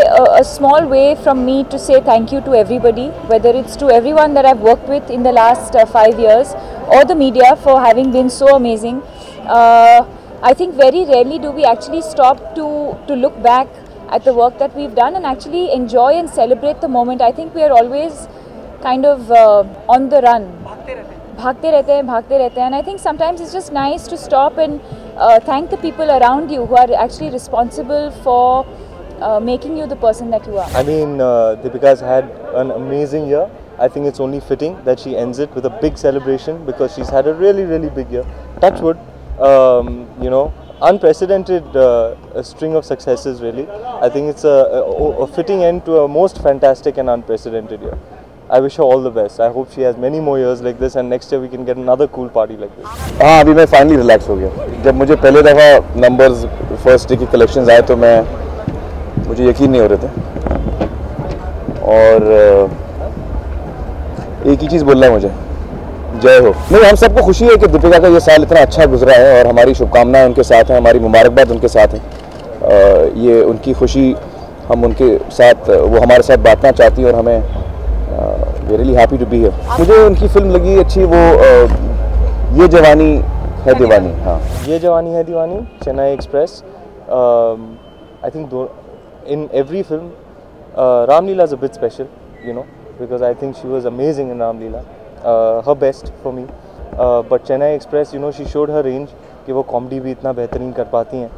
a small way from me to say thank you to everybody, whether it's to everyone that I've worked with in the last 5 years or the media for having been so amazing. I think very rarely do we actually stop to look back at the work that we've done and actually enjoy and celebrate the moment. I think we are always kind of on the run. भागते रहते हैं, and I think sometimes it's just nice to stop and thank the people around you who are actually responsible for making you the person that you are. I mean, Deepika's had an amazing year. I think it's only fitting that she ends it with a big celebration because she's had a really, really big year. Touch wood, you know, unprecedented string of successes really. I think it's a fitting end to a most fantastic and unprecedented year. I wish her all the best. I hope she has many more years like this and next year we can get another cool party like this. हाँ, अभी मैं finally relax हो गया. जब मुझे पहले दफ़ा numbers first day के कलेक्शंस आए तो मुझे यकीन नहीं हो रहे थे और एक ही चीज़ बोलना है मुझे, जय हो. नहीं, हम सबको खुशी है कि दीपिका का ये साल इतना अच्छा गुजरा है और हमारी शुभकामनाएं उनके साथ हैं, हमारी मुबारकबाद उनके साथ है. ये उनकी खुशी हम उनके साथ, वो हमारे साथ बांटना चाहती हैं और हमें really happy to be here. मुझे उनकी फिल्म लगी अच्छी, वो ये जवानी है दीवानी. हाँ, Yeh Jawaani Hai Deewani, Chennai Express. I think in every film, Ram Leela is a bit special, you know, because I think she was amazing in Ram Leela, her best for me. But Chennai Express, you know, she showed her range कि वो comedy भी इतना बेहतरीन कर पाती हैं.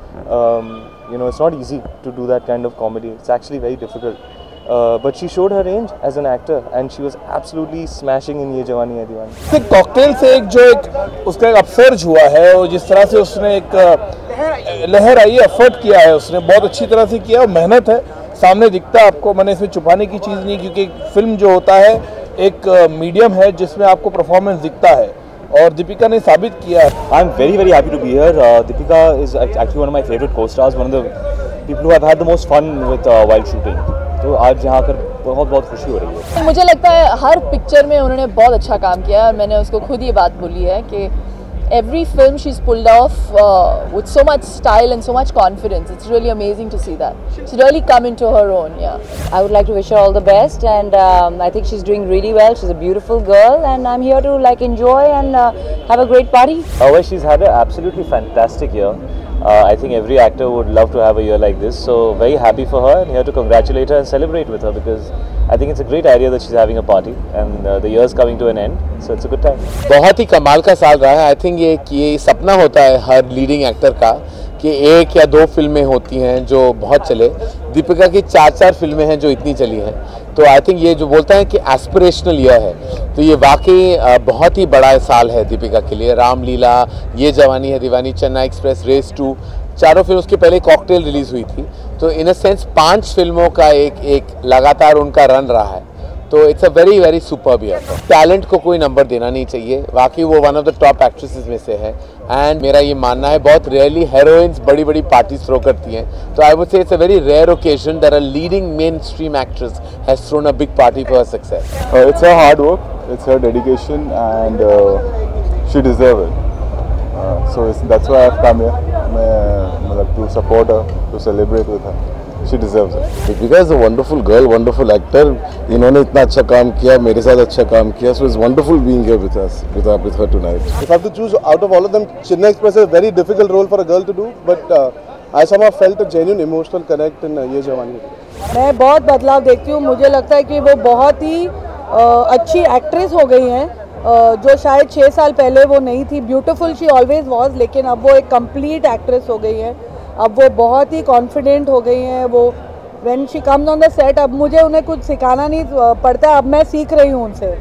You know, it's not easy to do that kind of comedy. It's actually very difficult. But she showed her range as an actor and she was absolutely smashing in ये जवानी है दीवानी. Cocktail से जो उसका एक अपसर्ज हुआ है और जिस तरह से उसने एक लहर आई, एफर्ट किया है उसने, बहुत अच्छी तरह से किया और मेहनत है, सामने दिखता है आपको. मैंने इसमें छुपाने की चीज़ नहीं, क्योंकि फिल्म जो होता है एक मीडियम है जिसमें आपको परफॉर्मेंस दिखता है और दीपिका ने साबित किया है. I am very very happy to be here. Deepika is actually one of my favourite co-stars, one of the people who have had the most fun with while shooting. तो आज यहाँ कर बहुत खुशी हो रही है. मुझे लगता है हर पिक्चर में उन्होंने बहुत अच्छा काम किया और मैंने उसको खुद ये बात बोली है कि every film she's pulled off with so much style and so much confidence. It's really amazing to see that. She's really come into her own. Yeah. I would like to wish her all the best, and I think she's doing really well. She's a beautiful girl, and I'm here to like enjoy and have a great party. Well, she's had an absolutely fantastic year. I think every actor would love to have a year like this. So very happy for her and here to congratulate her and celebrate with her because I think it's a great idea that she's having a party and the year's coming to an end. So it's a good time. बहुत ही कमाल का साल रहा है. I think ये सपना होता है हर लीडिंग एक्टर का कि 1 या 2 फिल्में होती हैं जो बहुत चले. दीपिका की 4 फिल्में हैं जो इतनी चली हैं. तो आई थिंक ये जो बोलता है कि एस्पिरेशनल ईयर है, तो ये वाकई बहुत ही बड़ा साल है दीपिका के लिए. राम लीला, ये जवानी है दीवानी, चेन्नई एक्सप्रेस, रेस 2, चारों फिल्म, उसके पहले कॉकटेल रिलीज़ हुई थी. तो इन अ सेंस 5 फिल्मों का एक लगातार उनका रन रहा है. तो it's a very very superb year. Talent को कोई नंबर देना नहीं चाहिए, वाकई वो one of the top actresses में से है. एंड मेरा ये मानना है बहुत रेयरली हीरोइंस बड़ी बड़ी पार्टीज थ्रो करती हैं. तो I would say it's a very rare occasion that a leading mainstream actress has thrown a big party for her success. It's her hard work, it's her dedication, and she deserves it. So that's why I've come here, to support her, to celebrate with her. She deserves it. Dipika is a wonderful girl, wonderful actor. इन्होंने इतना अच्छा काम किया, मेरे साथ अच्छा काम किया. So it's wonderful being here with us, with her tonight. If I have to choose out of all of them, Chennai Express is a very difficult role for a girl to do, but I somehow felt a genuine emotional connect in ये जवानी. मैं बहुत बदलाव देखती हूँ. मुझे लगता है कि वो बहुत ही अच्छी एक्ट्रेस हो गई हैं, जो शायद 6 साल पहले वो नहीं थी. ब्यूटीफुल शी ऑलवेज वॉज, लेकिन अब वो एक कंप्लीट एक्ट्रेस हो गई है. अब वो बहुत ही कॉन्फिडेंट हो गई हैं. वो when she comes on the set, अब मुझे उन्हें कुछ सिखाना नहीं पड़ता, अब मैं सीख रही हूँ उनसे.